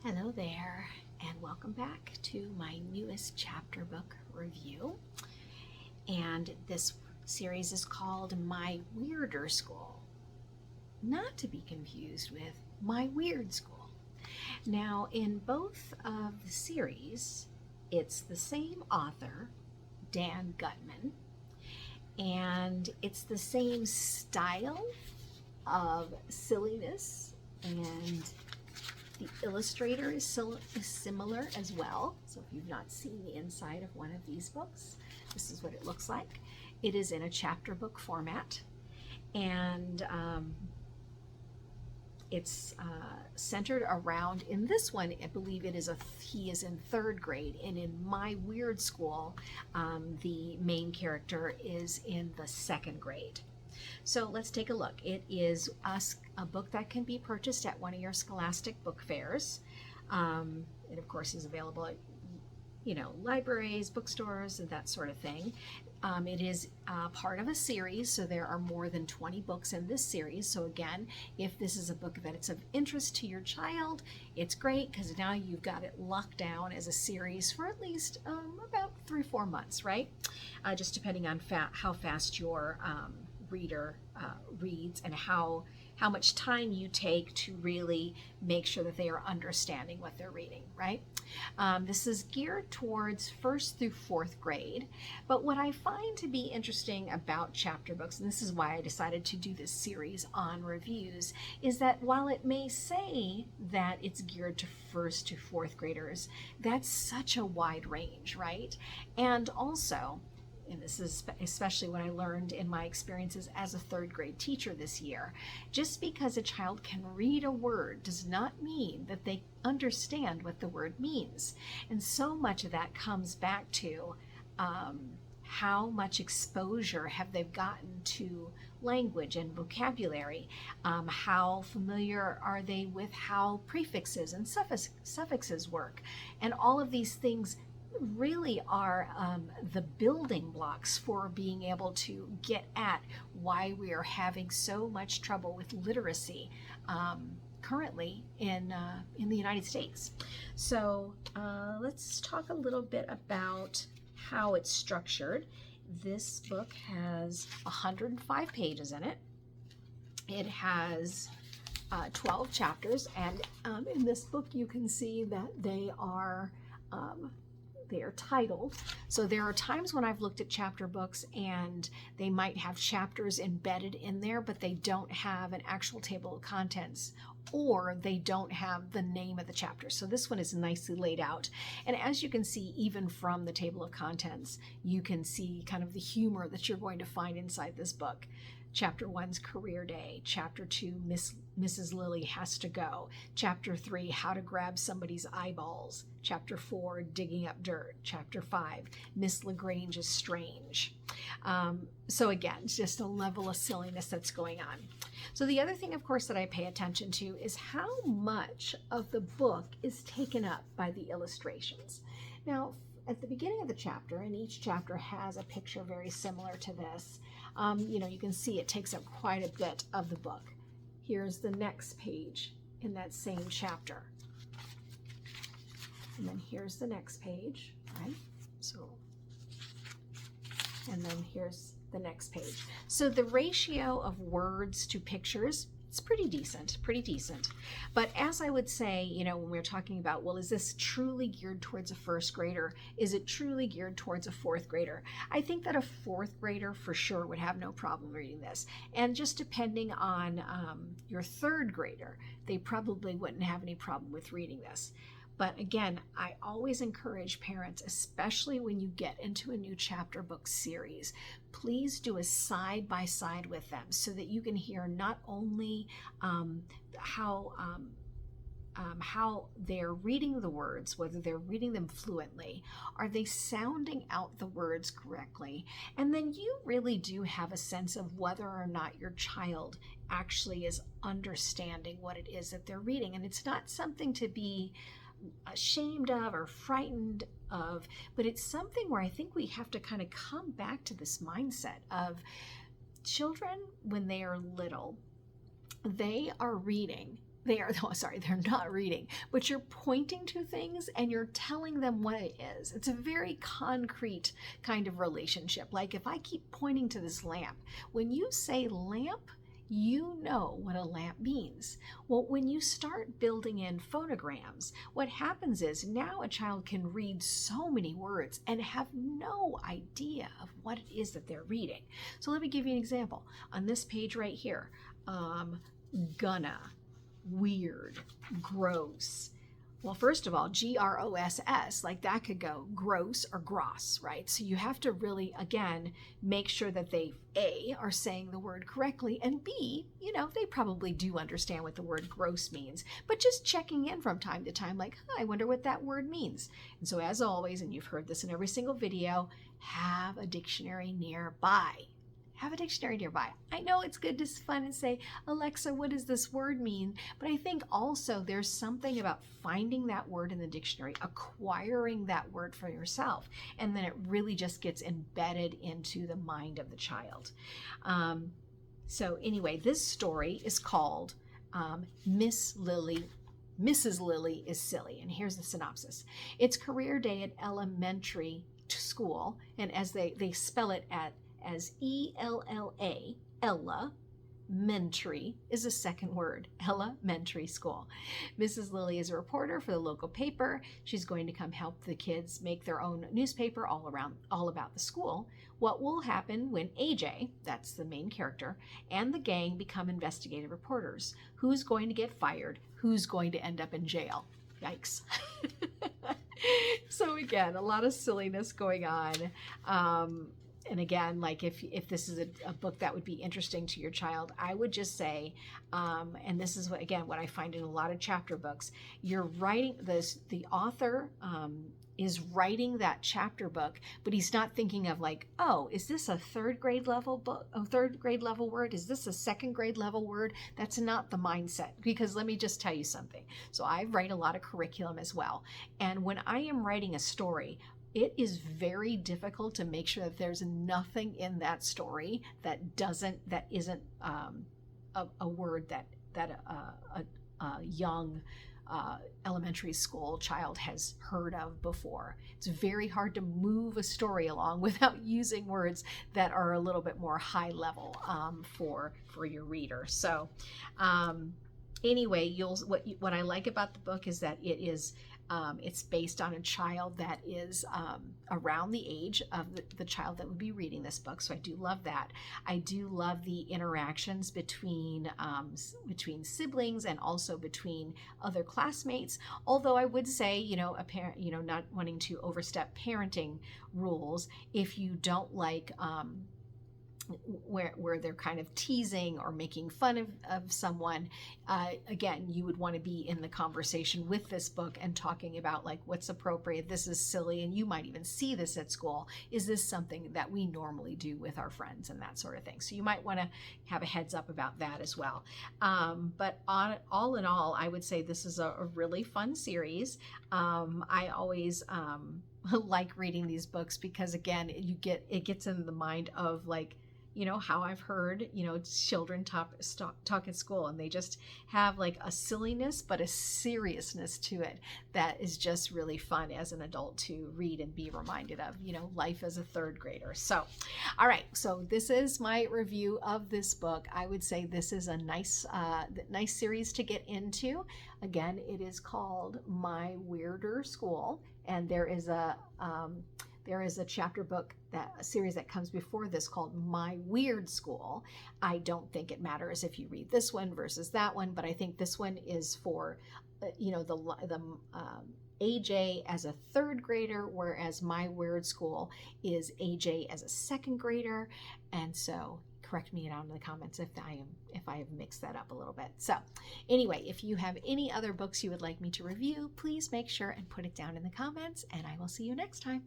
Hello there, and welcome back to my newest chapter book review. And this series is called My Weirder School, not to be confused with My Weird School. Now, in both of the series, it's the same author, Dan Guzman, and it's the same style of silliness, and the illustrator is similar as well. So if you've not seen the inside of one of these books, this is what it looks like. It is in a chapter book format, and it's centered around, in this one, I believe he is in third grade, and in My Weird School, the main character is in the second grade. So let's take a look. It is a book that can be purchased at one of your scholastic book fairs. It of course is available at libraries, bookstores, and that sort of thing. It is part of a series, so there are more than 20 books in this series. So again, if this is a book that it's of interest to your child, it's great because now you've got it locked down as a series for at least about 3-4 months, right? Just depending on how fast your reader reads and how much time you take to really make sure that they are understanding what they're reading, right? This is geared towards 1st through 4th grade, but what I find to be interesting about chapter books, and this is why I decided to do this series on reviews, is that while it may say that it's geared to 1st to 4th graders, that's such a wide range, right? And also, and this is especially what I learned in my experiences as a 3rd grade teacher this year, just because a child can read a word does not mean that they understand what the word means. And so much of that comes back to how much exposure have they gotten to language and vocabulary, how familiar are they with how prefixes and suffixes work, and all of these things really are the building blocks for being able to get at why we are having so much trouble with literacy currently in the United States. So let's talk a little bit about how it's structured. This book has 105 pages in it. It has 12 chapters, and in this book you can see that they are titled. So there are times when I've looked at chapter books and they might have chapters embedded in there, but they don't have an actual table of contents, or they don't have the name of the chapter. So this one is nicely laid out. And as you can see, even from the table of contents, you can see kind of the humor that you're going to find inside this book. Chapter 1's Career Day. Chapter 2, Mrs. Lilly Has to Go. Chapter 3, How to Grab Somebody's Eyeballs. Chapter 4, Digging Up Dirt. Chapter 5, Miss LaGrange is Strange. So again, it's just a level of silliness that's going on. So the other thing, of course, that I pay attention to is how much of the book is taken up by the illustrations. Now, at the beginning of the chapter, and each chapter has a picture very similar to this, you can see it takes up quite a bit of the book. Here's the next page in that same chapter. And then here's the next page, right? And then here's the next page. So the ratio of words to pictures, it's pretty decent. But as I would say, when we're talking about, well, is this truly geared towards a 1st grader? Is it truly geared towards a 4th grader? I think that a 4th grader for sure would have no problem reading this. And just depending on your 3rd grader, they probably wouldn't have any problem with reading this. But again, I always encourage parents, especially when you get into a new chapter book series, please do a side-by-side with them so that you can hear not only how they're reading the words, whether they're reading them fluently, are they sounding out the words correctly, and then you really do have a sense of whether or not your child actually is understanding what it is that they're reading. And it's not something to be ashamed of or frightened of, but it's something where I think we have to kind of come back to this mindset of children when they are little, they are reading they're not reading, but you're pointing to things and you're telling them what it is. It's a very concrete kind of relationship. Like if I keep pointing to this lamp, when you say lamp, you know what a lamp means. Well, when you start building in phonograms, what happens is now a child can read so many words and have no idea of what it is that they're reading. So let me give you an example. On this page right here, gonna, weird, gross. Well, first of all, gross, like that could go gross or gross, right? So you have to really, again, make sure that they, A, are saying the word correctly, and B, they probably do understand what the word gross means, but just checking in from time to time, like, I wonder what that word means. And so as always, and you've heard this in every single video, have a dictionary nearby. Have a dictionary nearby. I know it's good to fun and say, Alexa, what does this word mean? But I think also there's something about finding that word in the dictionary, acquiring that word for yourself, and then it really just gets embedded into the mind of the child. So anyway, this story is called Mrs. Lilly is Silly. And here's the synopsis. It's career day at elementary school, and as they spell it as E-L-L-A, Ella, Mentary is a second word, elementary school. Mrs. Lilly is a reporter for the local paper. She's going to come help the kids make their own newspaper all about the school. What will happen when AJ, that's the main character, and the gang become investigative reporters? Who's going to get fired? Who's going to end up in jail? Yikes. So again, a lot of silliness going on. And again, like if this is a book that would be interesting to your child, I would just say, and this is what I find in a lot of chapter books, you're writing this, the author is writing that chapter book, but he's not thinking of like, oh, is this a third grade level book, a third grade level word? Is this a second grade level word? That's not the mindset, because let me just tell you something. So I write a lot of curriculum as well. And when I am writing a story, it is very difficult to make sure that there's nothing in that story that isn't a word that a young elementary school child has heard of before. It's very hard to move a story along without using words that are a little bit more high level for your reader. So anyway, what I like about the book is that it is it's based on a child that is around the age of the child that would be reading this book. So I do love that. I do love the interactions between siblings and also between other classmates. Although I would say, a parent, not wanting to overstep parenting rules, if you don't like where they're kind of teasing or making fun of someone, again, you would want to be in the conversation with this book and talking about like what's appropriate. This is silly, and you might even see this at school. Is this something that we normally do with our friends and that sort of thing? So you might want to have a heads up about that as well. But all in all, I would say this is a really fun series. I always like reading these books because again, it gets in the mind of like, how I've heard, children talk at school, and they just have like a silliness, but a seriousness to it that is just really fun as an adult to read and be reminded of, life as a third grader. So, all right. So this is my review of this book. I would say this is a nice series to get into. Again, it is called My Weirder School, and there is a chapter book, a series that comes before this called My Weird School. I don't think it matters if you read this one versus that one, but I think this one is for, the AJ as a third grader, whereas My Weird School is AJ as a second grader. And so correct me down in the comments if I have mixed that up a little bit. So anyway, if you have any other books you would like me to review, please make sure and put it down in the comments, and I will see you next time.